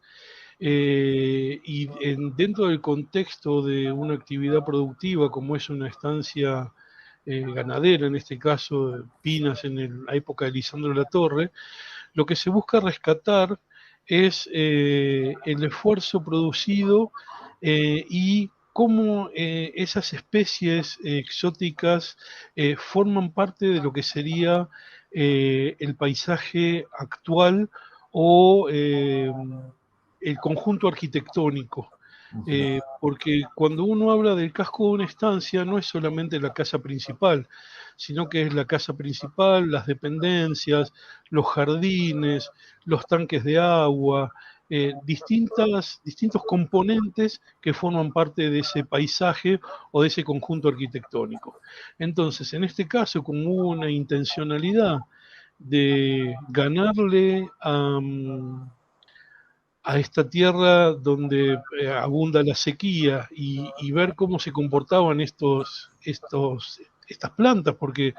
y dentro del contexto de una actividad productiva como es una estancia ganadera, en este caso Pinas en la época de Lisandro de la Torre, lo que se busca rescatar es el esfuerzo producido y cómo esas especies exóticas forman parte de lo que sería el paisaje actual o el conjunto arquitectónico. Porque cuando uno habla del casco de una estancia no es solamente la casa principal, sino que es la casa principal, las dependencias, los jardines, los tanques de agua, distintos componentes que forman parte de ese paisaje o de ese conjunto arquitectónico. Entonces, en este caso, como hubo una intencionalidad de ganarle a esta tierra donde abunda la sequía y ver cómo se comportaban estas plantas, porque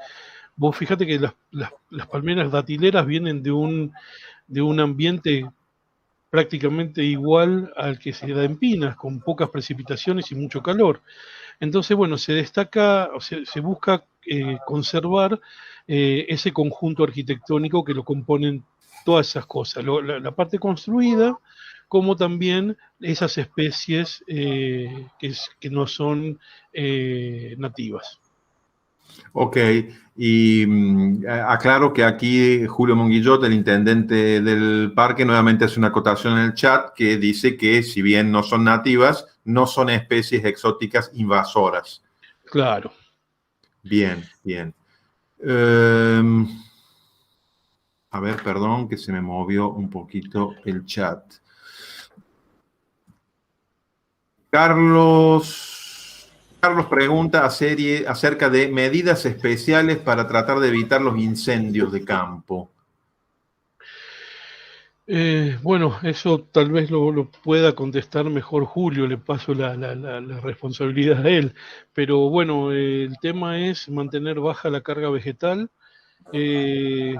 vos fíjate que las palmeras datileras vienen de un ambiente prácticamente igual al que se da en Pinas, con pocas precipitaciones y mucho calor. Entonces, bueno, se destaca, se busca conservar ese conjunto arquitectónico que lo componen todas esas cosas, la parte construida, como también esas especies que no son nativas. Ok, y aclaro que aquí Julio Monguillot, el intendente del parque, nuevamente hace una acotación en el chat que dice que si bien no son nativas, no son especies exóticas invasoras. Claro. Bien, bien. A ver, perdón, que se me movió un poquito el chat. Carlos pregunta acerca de medidas especiales para tratar de evitar los incendios de campo. Bueno, eso tal vez lo pueda contestar mejor Julio, le paso la responsabilidad a él, pero bueno, el tema es mantener baja la carga vegetal.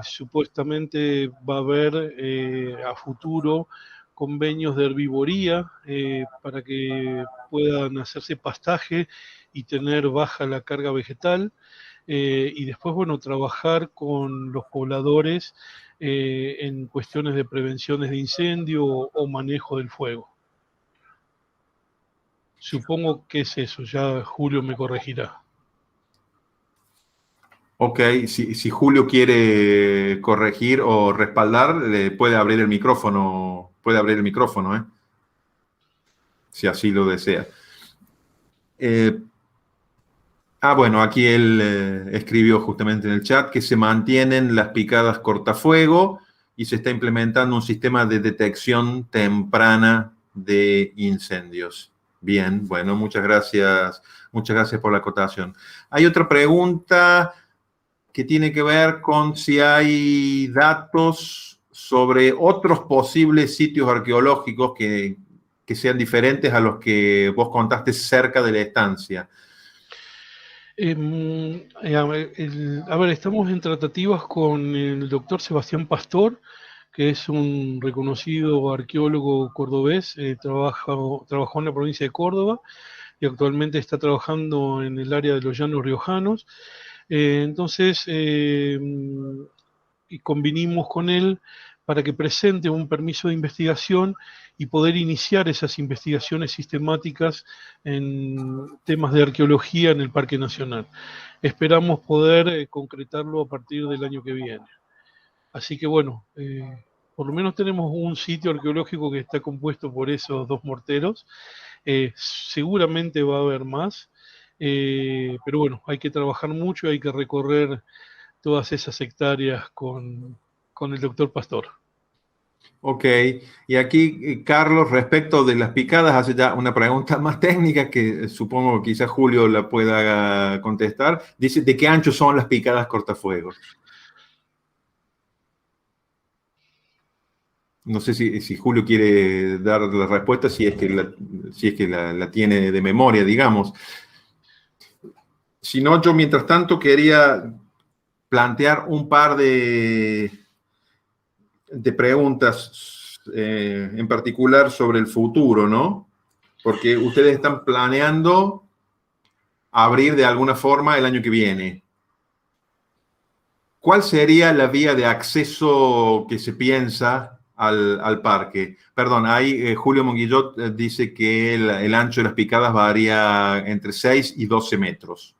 Supuestamente va a haber a futuro convenios de herbivoría para que puedan hacerse pastaje y tener baja la carga vegetal. Y después, bueno, trabajar con los pobladores en cuestiones de prevenciones de incendio o manejo del fuego. Supongo que es eso, ya Julio me corregirá. Ok, si Julio quiere corregir o respaldar, le puede abrir el micrófono, ¿eh? Si así lo desea. Bueno, aquí él escribió justamente en el chat que se mantienen las picadas cortafuego y se está implementando un sistema de detección temprana de incendios. Bien, bueno, muchas gracias por la acotación. Hay otra pregunta que tiene que ver con si hay datos sobre otros posibles sitios arqueológicos que sean diferentes a los que vos contaste cerca de la estancia. A ver, estamos en tratativas con el doctor Sebastián Pastor, que es un reconocido arqueólogo cordobés, trabajó en la provincia de Córdoba y actualmente está trabajando en el área de los llanos riojanos. Entonces, y convinimos con él para que presente un permiso de investigación y poder iniciar esas investigaciones sistemáticas en temas de arqueología en el Parque Nacional. Esperamos poder concretarlo a partir del año que viene. Así que bueno, por lo menos tenemos un sitio arqueológico que está compuesto por esos dos morteros. Seguramente va a haber más, pero bueno, hay que trabajar mucho, hay que recorrer todas esas hectáreas con el doctor Pastor. Ok, y aquí Carlos, respecto de las picadas, hace ya una pregunta más técnica que supongo que quizás Julio la pueda contestar. Dice, ¿de qué ancho son las picadas cortafuegos? No sé si Julio quiere dar la respuesta, si es que la tiene de memoria, digamos. Si no, yo mientras tanto quería plantear un par de preguntas en particular sobre el futuro, ¿no? Porque ustedes están planeando abrir de alguna forma el año que viene. ¿Cuál sería la vía de acceso que se piensa al parque? Perdón, ahí Julio Monguillot dice que el ancho de las picadas varía entre 6 y 12 metros.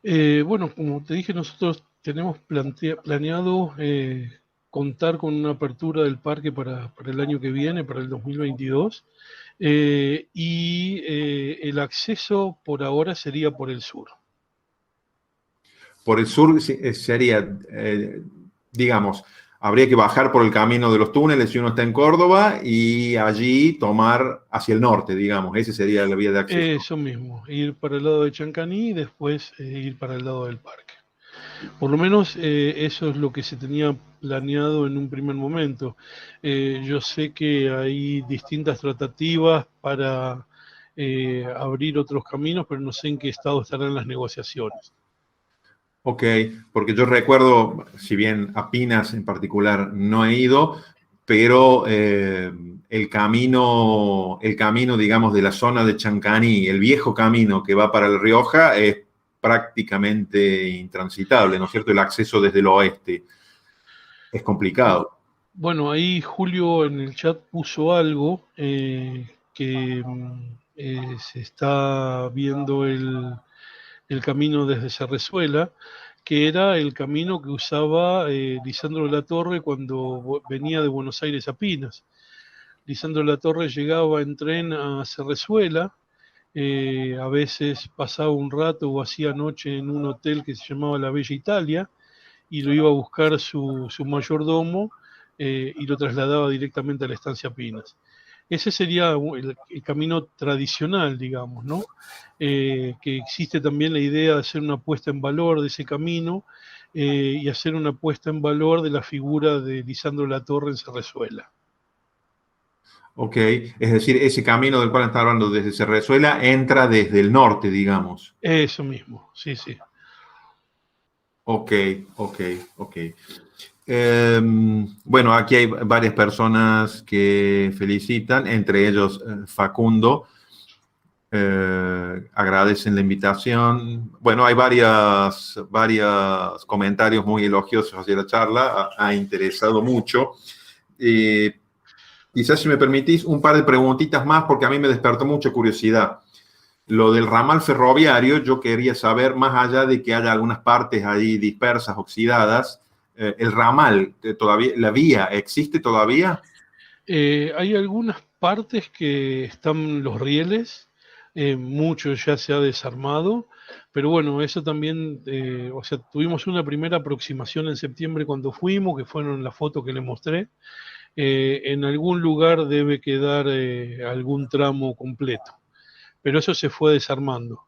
Bueno, como te dije, nosotros tenemos planeado contar con una apertura del parque para el año que viene, para el 2022, y el acceso por ahora sería por el sur. Por el sur sería, digamos, habría que bajar por el camino de los túneles si uno está en Córdoba y allí tomar hacia el norte, digamos. Esa sería la vía de acceso. Eso mismo, ir para el lado de Chancaní y después ir para el lado del parque. Por lo menos eso es lo que se tenía planeado en un primer momento. Yo sé que hay distintas tratativas para abrir otros caminos, pero no sé en qué estado estarán las negociaciones. Ok, porque yo recuerdo, si bien a Pinas en particular no he ido, pero el camino, digamos, de la zona de Chancaní, el viejo camino que va para El Rioja, es prácticamente intransitable, ¿no es cierto? El acceso desde el oeste es complicado. Bueno, ahí Julio en el chat puso algo que se está viendo el camino desde Cerrezuela, que era el camino que usaba Lisandro de la Torre cuando venía de Buenos Aires a Pinas. Lisandro de la Torre llegaba en tren a Cerrezuela, a veces pasaba un rato o hacía noche en un hotel que se llamaba La Bella Italia, y lo iba a buscar su mayordomo y lo trasladaba directamente a la estancia Pinas. Ese sería el camino tradicional, digamos, ¿no? Que existe también la idea de hacer una puesta en valor de ese camino y hacer una puesta en valor de la figura de Lisandro Latorre en Cerrezuela. Ok, es decir, ese camino del cual está hablando desde Cerrezuela entra desde el norte, digamos. Eso mismo, sí, sí. Ok, ok, ok. Bueno, aquí hay varias personas que felicitan, entre ellos Facundo. Agradecen la invitación. Bueno, hay varios comentarios muy elogiosos hacia la charla. Ha interesado mucho. Quizás, si me permitís, un par de preguntitas más, porque a mí me despertó mucha curiosidad. Lo del ramal ferroviario, yo quería saber, más allá de que haya algunas partes ahí dispersas, oxidadas, el ramal, todavía, la vía, ¿existe todavía? Hay algunas partes que están los rieles, mucho ya se ha desarmado, pero bueno, eso también, o sea, tuvimos una primera aproximación en septiembre cuando fuimos, que fueron la foto que le mostré. En algún lugar debe quedar algún tramo completo, pero eso se fue desarmando.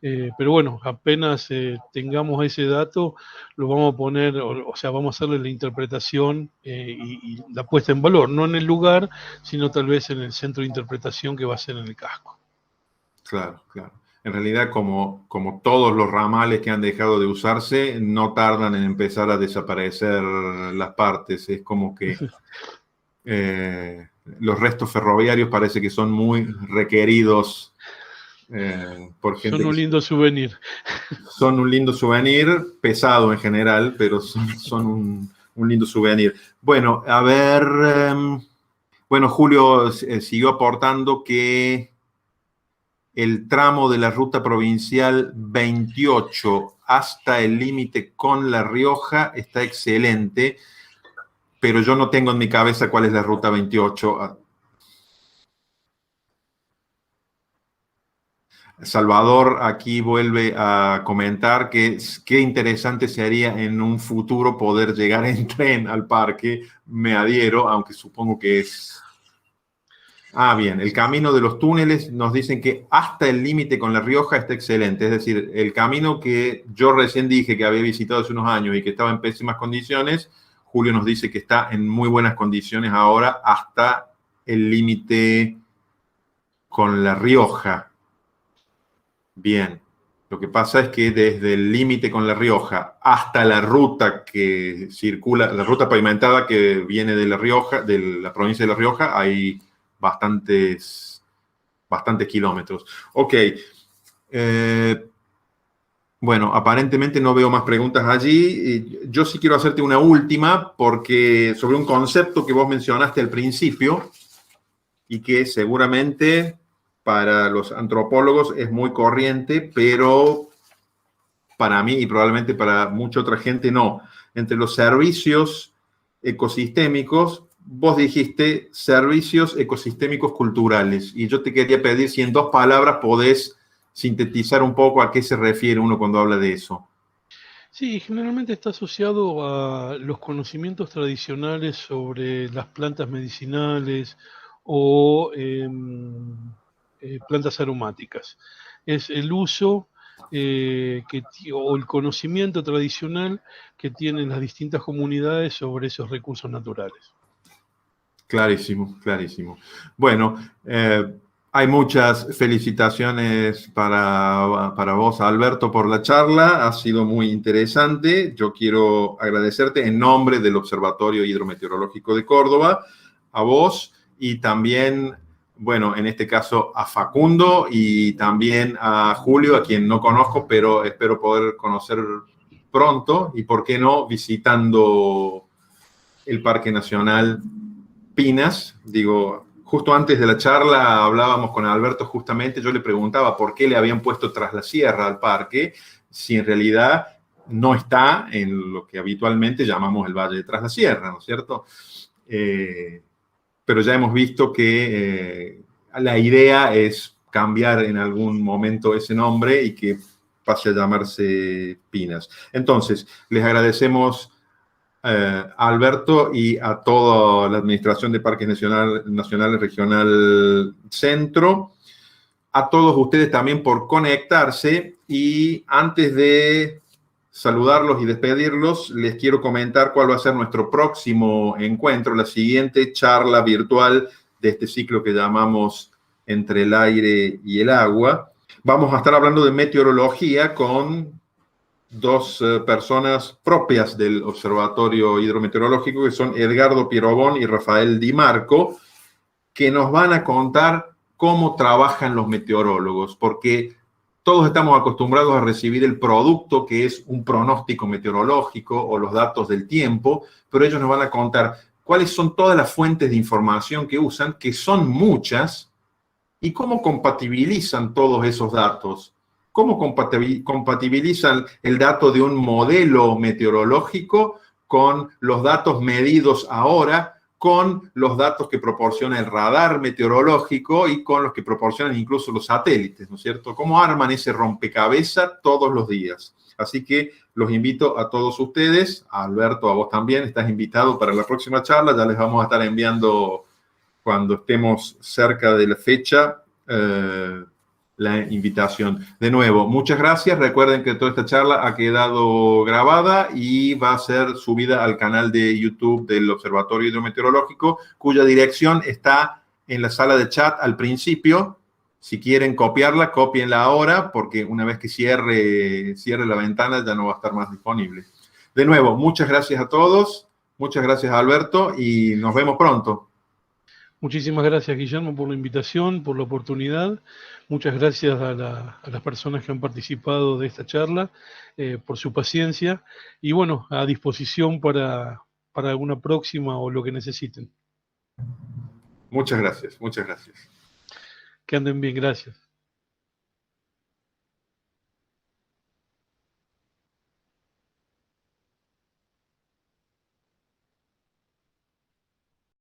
Pero bueno, apenas tengamos ese dato, lo vamos a poner, o sea, vamos a hacerle la interpretación y la puesta en valor, no en el lugar, sino tal vez en el centro de interpretación que va a ser en el casco. Claro, claro. En realidad, como todos los ramales que han dejado de usarse, no tardan en empezar a desaparecer las partes. Es como que los restos ferroviarios parece que son muy requeridos por gente Son un que lindo souvenir. son un lindo souvenir, pesado en general, pero son un lindo souvenir. Bueno, a ver, bueno, Julio siguió aportando que el tramo de la ruta provincial 28 hasta el límite con La Rioja está excelente, pero yo no tengo en mi cabeza cuál es la ruta 28. Salvador aquí vuelve a comentar que qué interesante sería en un futuro poder llegar en tren al parque. Me adhiero, aunque supongo que es... Ah, bien, el camino de los túneles nos dicen que hasta el límite con La Rioja está excelente. Es decir, el camino que yo recién dije que había visitado hace unos años y que estaba en pésimas condiciones, Julio nos dice que está en muy buenas condiciones ahora hasta el límite con La Rioja. Bien, lo que pasa es que desde el límite con La Rioja hasta la ruta que circula, la ruta pavimentada que viene de La Rioja, de la provincia de La Rioja, hay bastantes kilómetros. Ok. Bueno, aparentemente no veo más preguntas allí. Yo sí quiero hacerte una última, porque sobre un concepto que vos mencionaste al principio y que seguramente para los antropólogos es muy corriente, pero para mí y probablemente para mucha otra gente no. Entre los servicios ecosistémicos, vos dijiste servicios ecosistémicos culturales, y yo te quería pedir si en 2 palabras podés sintetizar un poco a qué se refiere uno cuando habla de eso. Sí, generalmente está asociado a los conocimientos tradicionales sobre las plantas medicinales o plantas aromáticas. Es el uso o el conocimiento tradicional que tienen las distintas comunidades sobre esos recursos naturales. Clarísimo, clarísimo. Bueno, hay muchas felicitaciones para vos, Alberto, por la charla. Ha sido muy interesante. Yo quiero agradecerte en nombre del Observatorio Hidrometeorológico de Córdoba, a vos y también, bueno, en este caso a Facundo y también a Julio, a quien no conozco, pero espero poder conocer pronto y, ¿por qué no?, visitando el Parque Nacional Pinas. Digo, justo antes de la charla hablábamos con Alberto justamente, yo le preguntaba por qué le habían puesto Tras la Sierra al parque, si en realidad no está en lo que habitualmente llamamos el Valle de Tras la Sierra, ¿no es cierto? Pero ya hemos visto que la idea es cambiar en algún momento ese nombre y que pase a llamarse Pinas. Entonces, les agradecemos a Alberto y a toda la Administración de Parques Nacionales Regional Centro, a todos ustedes también por conectarse, y antes de saludarlos y despedirlos, les quiero comentar cuál va a ser nuestro próximo encuentro, la siguiente charla virtual de este ciclo que llamamos Entre el aire y el agua. Vamos a estar hablando de meteorología con dos personas propias del Observatorio Hidrometeorológico, que son Edgardo Pierobón y Rafael Di Marco, que nos van a contar cómo trabajan los meteorólogos, porque todos estamos acostumbrados a recibir el producto que es un pronóstico meteorológico o los datos del tiempo, pero ellos nos van a contar cuáles son todas las fuentes de información que usan, que son muchas, y cómo compatibilizan todos esos datos. ¿Cómo compatibilizan el dato de un modelo meteorológico con los datos medidos ahora, con los datos que proporciona el radar meteorológico y con los que proporcionan incluso los satélites, ¿no es cierto? ¿Cómo arman ese rompecabezas todos los días? Así que los invito a todos ustedes, a Alberto, a vos también, estás invitado para la próxima charla, ya les vamos a estar enviando cuando estemos cerca de la fecha la invitación. De nuevo, muchas gracias. Recuerden que toda esta charla ha quedado grabada y va a ser subida al canal de YouTube del Observatorio Hidrometeorológico, cuya dirección está en la sala de chat al principio. Si quieren copiarla, cópienla ahora, porque una vez que cierre la ventana ya no va a estar más disponible. De nuevo, muchas gracias a todos. Muchas gracias, Alberto, y nos vemos pronto. Muchísimas gracias, Guillermo, por la invitación, por la oportunidad. Muchas gracias a las personas que han participado de esta charla, por su paciencia. Y bueno, a disposición para alguna próxima o lo que necesiten. Muchas gracias, muchas gracias. Que anden bien, gracias.